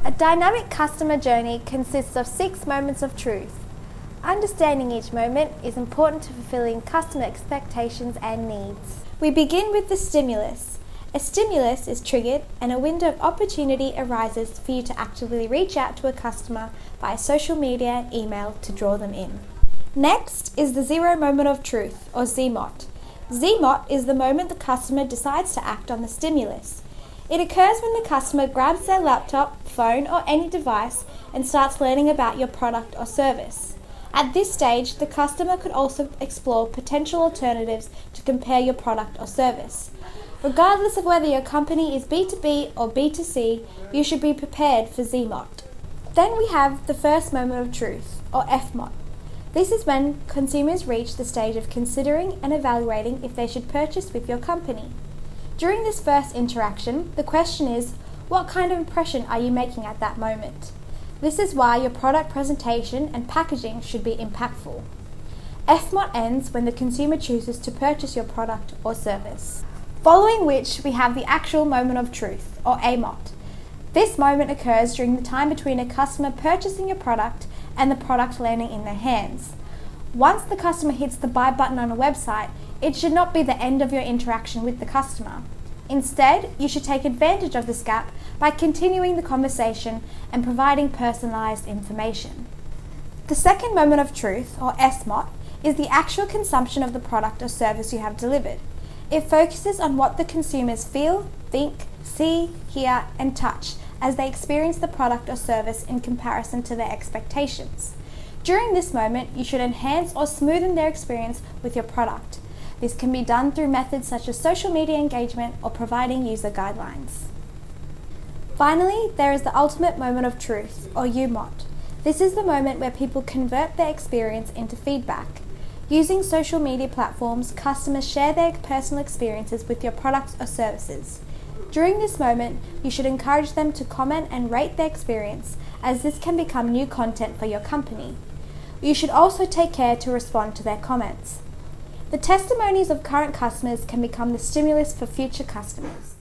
A dynamic customer journey consists of 6 moments of truth. Understanding each moment is important to fulfilling customer expectations and needs. We begin with the stimulus. A stimulus is triggered and a window of opportunity arises for you to actively reach out to a customer via social media and email to draw them in. Next is the zero moment of truth, or ZMOT. ZMOT is the moment the customer decides to act on the stimulus. It occurs when the customer grabs their laptop, phone, or any device and starts learning about your product or service. At this stage, the customer could also explore potential alternatives to compare your product or service. Regardless of whether your company is B2B or B2C, you should be prepared for ZMOT. Then we have the first moment of truth, or FMOT. This is when consumers reach the stage of considering and evaluating if they should purchase with your company. During this first interaction, the question is, what kind of impression are you making at that moment? This is why your product presentation and packaging should be impactful. FMOT ends when the consumer chooses to purchase your product or service. Following which, we have the actual moment of truth, or AMOT. This moment occurs during the time between a customer purchasing your product and the product landing in their hands. Once the customer hits the buy button on a website, it should not be the end of your interaction with the customer. Instead, you should take advantage of this gap by continuing the conversation and providing personalised information. The second moment of truth, or SMOT, is the actual consumption of the product or service you have delivered. It focuses on what the consumers feel, think, see, hear, and touch as they experience the product or service in comparison to their expectations. During this moment, you should enhance or smoothen their experience with your product. This can be done through methods such as social media engagement or providing user guidelines. Finally, there is the ultimate moment of truth, or UMOT. This is the moment where people convert their experience into feedback. Using social media platforms, customers share their personal experiences with your products or services. During this moment, you should encourage them to comment and rate their experience, as this can become new content for your company. You should also take care to respond to their comments. The testimonies of current customers can become the stimulus for future customers.